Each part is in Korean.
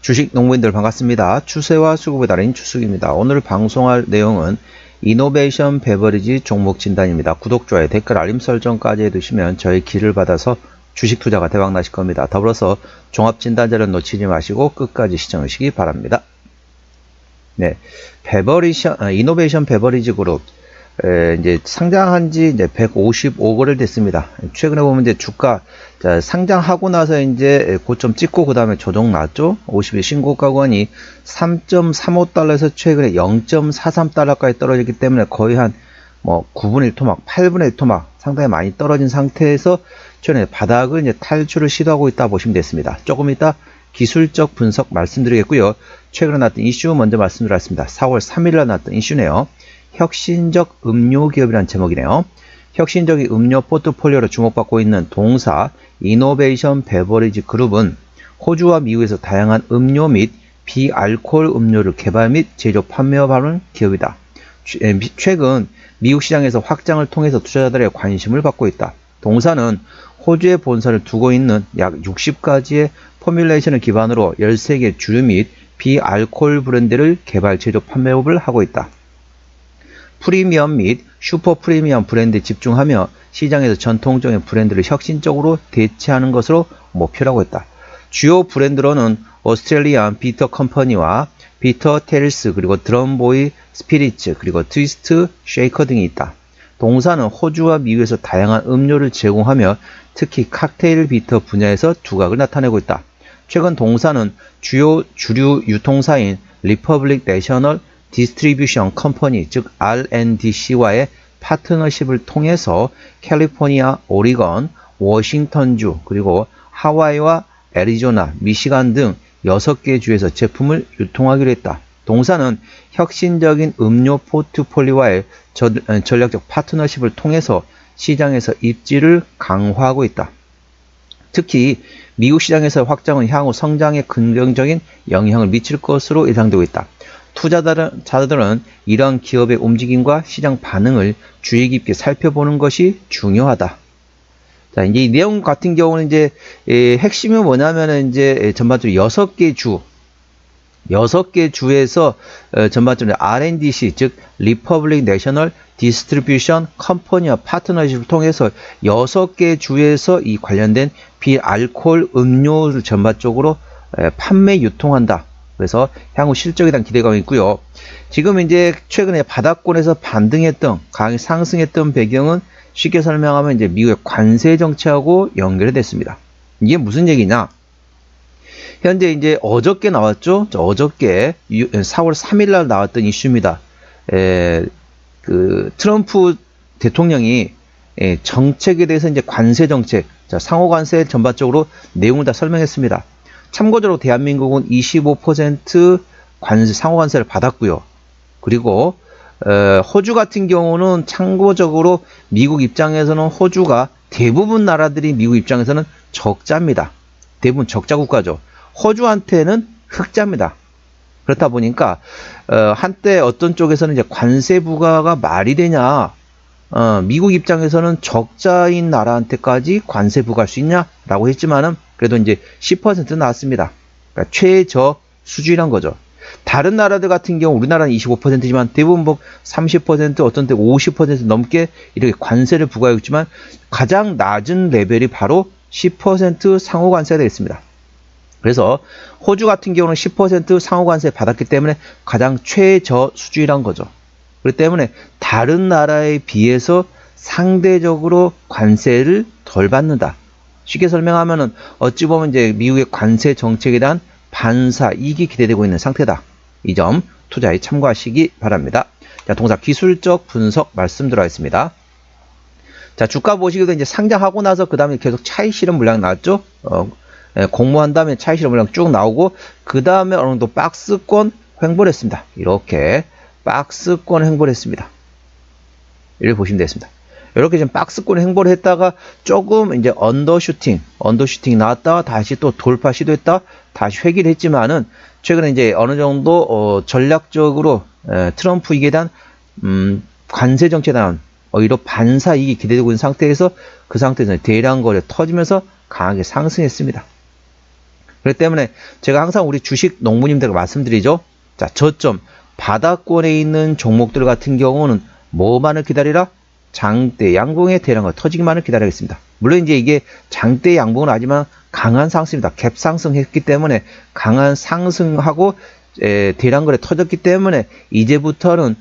주식 농부인들 반갑습니다. 추세와 수급의 달인 추숙입니다. 오늘 방송할 내용은 이노베이션 베버리지 종목 진단입니다. 구독, 좋아요, 댓글, 알림 설정까지 해두시면 저희 길을 받아서 주식 투자가 대박 나실 겁니다. 더불어서 종합 진단자를 놓치지 마시고 끝까지 시청하시기 바랍니다. 네, 이노베이션 베버리지 그룹 이제 상장한 지 이제 155거래를 됐습니다. 최근에 보면 이제 주가 상장하고 나서 이제 고점 찍고 그 다음에 조정 났죠. 50일 신고가권이 3.35달러에서 최근에 0.43달러까지 떨어졌기 때문에 거의 한 9분의 1 토막, 8분의 1 토막 상당히 많이 떨어진 상태에서 최근에 바닥을 이제 탈출을 시도하고 있다 보시면 됐습니다. 조금 이따 기술적 분석 말씀드리겠고요. 최근에 나왔던 이슈 먼저 말씀드렸습니다. 4월 3일에 나왔던 이슈네요. 혁신적 음료 기업이라는 제목이네요. 혁신적인 음료 포트폴리오로 주목받고 있는 동사 이노베이션 베버리지 그룹은 호주와 미국에서 다양한 음료 및 비알코올 음료를 개발 및 제조 판매하는 기업이다. 최근 미국 시장에서 확장을 통해서 투자자들의 관심을 받고 있다. 동사는 호주에 본사를 두고 있는 약 60가지의 포뮬레이션을 기반으로 13개 주류 및 비알코올 브랜드를 개발, 제조, 판매업을 하고 있다. 프리미엄 및 슈퍼 프리미엄 브랜드에 집중하며 시장에서 전통적인 브랜드를 혁신적으로 대체하는 것으로 목표라고 했다. 주요 브랜드로는 오스트레일리안 비터 컴퍼니와 비터 테일스, 그리고 드럼보이 스피리츠, 그리고 트위스트 쉐이커 등이 있다. 동사는 호주와 미국에서 다양한 음료를 제공하며 특히 칵테일 비터 분야에서 두각을 나타내고 있다. 최근 동사는 주요 주류 유통사인 리퍼블릭 내셔널 디스트리뷰션 컴퍼니, 즉 RNDC와의 파트너십을 통해서 캘리포니아, 오리건, 워싱턴주, 그리고 하와이와 애리조나, 미시간 등 6개 주에서 제품을 유통하기로 했다. 동사는 혁신적인 음료 포트폴리오와의 전략적 파트너십을 통해서 시장에서 입지를 강화하고 있다. 특히 미국 시장에서 확장은 향후 성장에 긍정적인 영향을 미칠 것으로 예상되고 있다. 투자자들은 이러한 기업의 움직임과 시장 반응을 주의 깊게 살펴보는 것이 중요하다. 자, 이제 이 내용 같은 경우는 이제 핵심이 뭐냐면은 이제 전반적으로 6개 주에서 전반적으로 RNDC, 즉 리퍼블릭 내셔널 디스트리뷰션 컴퍼니와 파트너십을 통해서 6개 주에서 이 관련된 비알코올 음료를 전반적으로 판매 유통한다. 그래서 향후 실적에 대한 기대감이 있고요. 지금 이제 최근에 바닥권에서 반등했던, 강하게 상승했던 배경은 쉽게 설명하면 이제 미국의 관세 정책하고 연결이 됐습니다. 이게 무슨 얘기냐? 현재 이제 어저께 나왔죠? 어저께 4월 3일 날 나왔던 이슈입니다. 트럼프 대통령이 정책에 대해서 이제 관세 정책, 상호 관세 전반적으로 내용을 다 설명했습니다. 참고적으로 대한민국은 25% 상호 관세를 받았고요. 그리고 호주 같은 경우는 참고적으로 미국 입장에서는 호주가 대부분 나라들이 미국 입장에서는 적자입니다. 대부분 적자 국가죠. 호주한테는 흑자입니다. 그렇다 보니까 한때 어떤 쪽에서는 이제 관세 부과가 말이 되냐, 미국 입장에서는 적자인 나라한테까지 관세 부과할 수 있냐라고 했지만은 그래도 이제 10% 나왔습니다. 그러니까 최저 수준이란 거죠. 다른 나라들 같은 경우 우리나라는 25%지만 대부분 30%, 어떤 때 50% 넘게 이렇게 관세를 부과하고 있지만 가장 낮은 레벨이 바로 10% 상호 관세가 되겠습니다. 그래서 호주 같은 경우는 10% 상호 관세 받았기 때문에 가장 최저 수준이란 거죠. 그렇기 때문에 다른 나라에 비해서 상대적으로 관세를 덜 받는다. 쉽게 설명하면은 어찌 보면 이제 미국의 관세 정책에 대한 반사 이익이 기대되고 있는 상태다. 이 점 투자에 참고하시기 바랍니다. 자, 동사 기술적 분석 말씀드리겠습니다. 자, 주가 보시기도 이제 상장하고 나서 그 다음에 계속 차익 실현 물량 나왔죠? 공모한 다음에 차익 실현 물량 쭉 나오고 그 다음에 어느 정도 박스권 횡보를 했습니다. 이렇게 박스권 횡보를 했습니다. 이렇게 보시면 되겠습니다. 이렇게 지금 박스권 횡보를 했다가 조금 이제 언더슈팅 나왔다가 다시 또 돌파 시도했다 다시 회귀를 했지만은 최근에 이제 어느 정도 전략적으로 트럼프 이익에 대한 관세 정책에 대한 오히려 반사 이익이 기대되고 있는 상태에서 그 상태에서 대량 거래 터지면서 강하게 상승했습니다. 그렇기 때문에 제가 항상 우리 주식 농부님들과 말씀드리죠. 자, 저점 바닥권에 있는 종목들 같은 경우는 뭐만을 기다리라? 장대 양봉의 대량을 터지기만을 기다리겠습니다. 물론 이제 이게 장대 양봉은 하지만 강한 상승입니다. 갭 상승했기 때문에 강한 상승하고 대량 거래 터졌기 때문에 이제부터는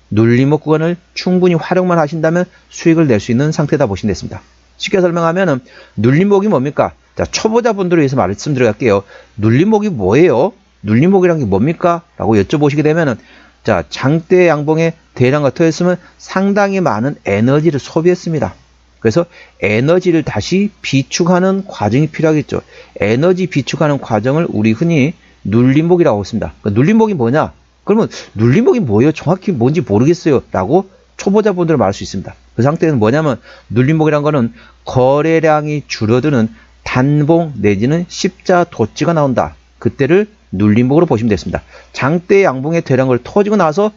눌림목 구간을 충분히 활용만 하신다면 수익을 낼 수 있는 상태다 보시면 됐습니다. 쉽게 설명하면은 눌림목이 뭡니까? 자, 초보자분들을 위해서 말씀드릴게요. 눌림목이 뭐예요? 눌림목이란 게 뭡니까? 라고 여쭤보시게 되면은 자, 장대 양봉에 대량가 터졌으면 상당히 많은 에너지를 소비했습니다. 그래서 에너지를 다시 비축하는 과정이 필요하겠죠. 에너지 비축하는 과정을 우리 흔히 눌림목이라고 했습니다. 그러니까 눌림목이 뭐냐? 그러면 눌림목이 뭐예요? 정확히 뭔지 모르겠어요. 라고 초보자분들은 말할 수 있습니다. 그 상태는 뭐냐면 눌림목이란 거는 거래량이 줄어드는 단봉 내지는 십자 도치가 나온다. 그때를 눌림목으로 보시면 됐습니다. 장대 양봉의 대량을 터지고 나서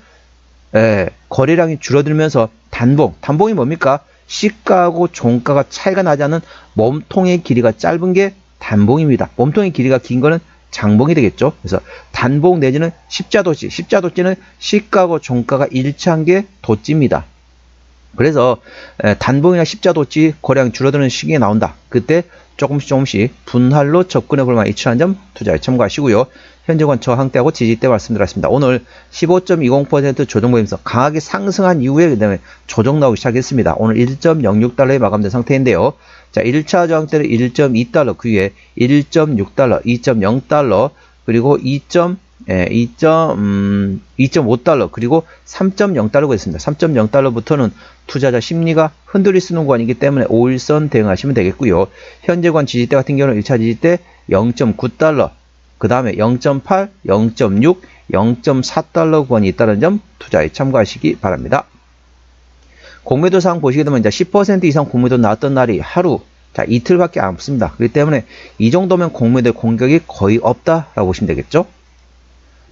거래량이 줄어들면서 단봉이 뭡니까? 시가하고 종가가 차이가 나지 않는 몸통의 길이가 짧은 게 단봉입니다. 몸통의 길이가 긴 거는 장봉이 되겠죠. 그래서 단봉 내지는 십자도치, 십자도치는 시가하고 종가가 일치한 게 도치입니다. 그래서 단봉이나 십자도치 거래량이 줄어드는 시기에 나온다. 그때 조금씩 분할로 접근해 볼 만한 이치라는 점 투자에 참고하시고요. 현재권 저항대하고 지지대 말씀드렸습니다. 오늘 15.20% 조정 보이면서 강하게 상승한 이후에 그다음에 조정 나오기 시작했습니다. 오늘 1.06달러에 마감된 상태인데요. 자, 1차 저항대는 1.2달러, 그 위에 1.6달러, 2.0달러, 그리고 2.5달러, 그리고 3.0달러가 있습니다. 3.0달러부터는 투자자 심리가 흔들릴 수 있는 구간이기 때문에 5일선 대응하시면 되겠고요. 현재권 지지대 같은 경우는 1차 지지대 0.9달러, 그 다음에 0.8, 0.6, 0.4달러 구간이 있다는 점 투자에 참고하시기 바랍니다. 공매도 사항 보시게 되면 이제 10% 이상 공매도 나왔던 날이 하루, 자, 이틀밖에 안 없습니다. 그렇기 때문에 이 정도면 공매도 공격이 거의 없다라고 보시면 되겠죠.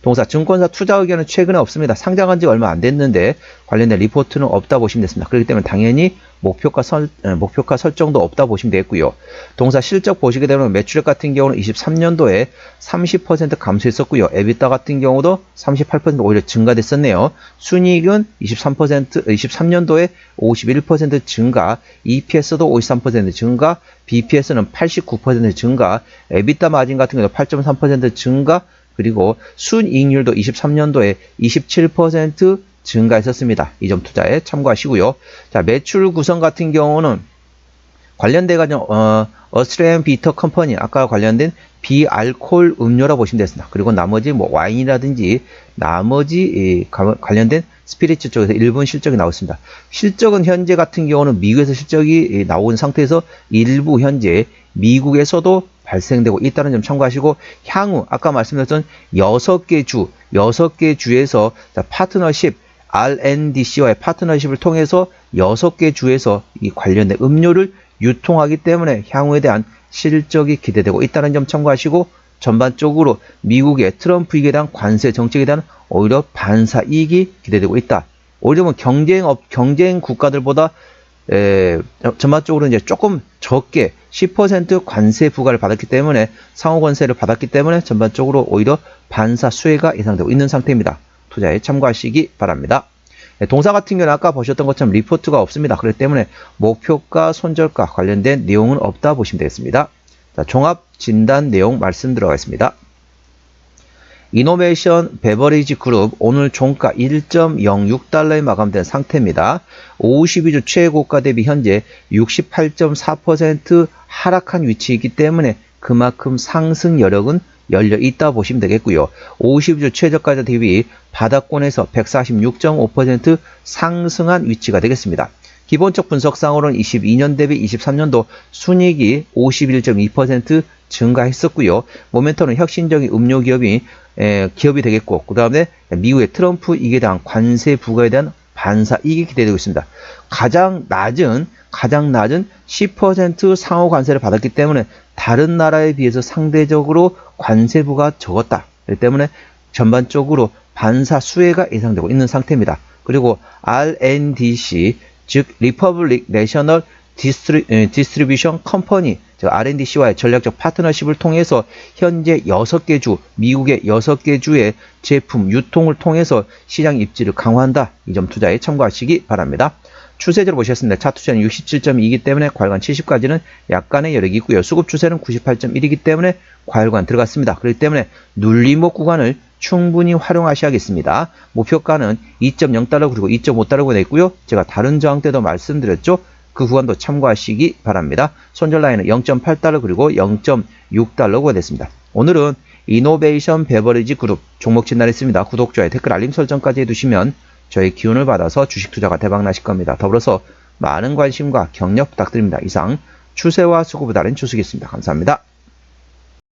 동사 증권사 투자 의견은 최근에 없습니다. 상장한 지 얼마 안 됐는데 관련된 리포트는 없다 보시면 됐습니다. 그렇기 때문에 당연히 목표가 설정도 없다 보시면 되겠고요. 동사 실적 보시게 되면 매출액 같은 경우는 23년도에 30% 감소했었고요. 에비타 같은 경우도 38% 오히려 증가됐었네요. 순이익은 23년도에 51% 증가, EPS도 53% 증가, BPS는 89% 증가, 에비타 마진 같은 경우도 8.3% 증가, 그리고 순이익률도 23년도에 27% 증가했었습니다. 이 점 투자에 참고하시고요. 자, 매출 구성 같은 경우는 관련돼가지고 어스트레이언 비터 컴퍼니, 아까 관련된 비알콜 음료라고 보시면 되겠습니다. 그리고 나머지 뭐 와인이라든지 나머지 관련된 스피리츠 쪽에서 일본 실적이 나왔습니다. 실적은 현재 같은 경우는 미국에서 실적이 나온 상태에서 일부 현재 미국에서도 발생되고 있다는 점 참고하시고, 향후 아까 말씀드렸던 6개 주에서 파트너십, R&D씨와의 파트너십을 통해서 6개 주에서 이 관련된 음료를 유통하기 때문에 향후에 대한 실적이 기대되고 있다는 점 참고하시고, 전반적으로 미국의 트럼프에 대한 관세 정책에 대한 오히려 반사 이익이 기대되고 있다. 오히려 뭐 경쟁 국가들보다 전반적으로 이제 조금 적게 10% 관세 부과를 받았기 때문에, 상호 관세를 받았기 때문에 전반적으로 오히려 반사 수혜가 예상되고 있는 상태입니다. 투자에 참고하시기 바랍니다. 동사 같은 경우는 아까 보셨던 것처럼 리포트가 없습니다. 그렇기 때문에 목표가, 손절가 관련된 내용은 없다 보시면 되겠습니다. 자, 종합 진단 내용 말씀 들어가겠습니다. 이노베이션 베버리지 그룹 오늘 종가 1.06달러에 마감된 상태입니다. 52주 최고가 대비 현재 68.4% 하락한 위치이기 때문에 그만큼 상승 여력은 열려 있다 보시면 되겠고요. 52주 최저가 대비 바닥권에서 146.5% 상승한 위치가 되겠습니다. 기본적 분석상으로는 22년 대비 23년도 순이익이 51.2% 증가했었고요. 모멘텀은 혁신적인 음료 기업이 되겠고, 그 다음에 미국의 트럼프 이익에 대한 관세 부과에 대한 반사 이익이 기대되고 있습니다. 가장 낮은 10% 상호 관세를 받았기 때문에 다른 나라에 비해서 상대적으로 관세부가 적었다. 그렇기 때문에 전반적으로 반사 수혜가 예상되고 있는 상태입니다. 그리고 R&D씨, 즉 리퍼블릭 내셔널 디스트리뷰션 컴퍼니, R&D씨와의 전략적 파트너십을 통해서 현재 6개 주, 미국의 6개 주의 제품 유통을 통해서 시장 입지를 강화한다. 이 점 투자에 참고하시기 바랍니다. 추세대로 보셨습니다. 차트 추세는 67.2이기 때문에 과열관 70까지는 약간의 여력이 있고요. 수급 추세는 98.1이기 때문에 과열관 들어갔습니다. 그렇기 때문에 눌림목 구간을 충분히 활용하셔야겠습니다. 목표가는 2.0달러 그리고 2.5달러가 있고요. 제가 다른 저항 때도 말씀드렸죠. 그 구간도 참고하시기 바랍니다. 손절 라인은 0.8달러 그리고 0.6달러가 됐습니다. 오늘은 이노베이션 베버리지 그룹 종목 진단했습니다. 구독, 좋아요, 댓글, 알림 설정까지 해두시면 저의 기운을 받아서 주식 투자가 대박 나실 겁니다. 더불어서 많은 관심과 격려 부탁드립니다. 이상 추세와 수급에 따른 추석이었습니다. 감사합니다.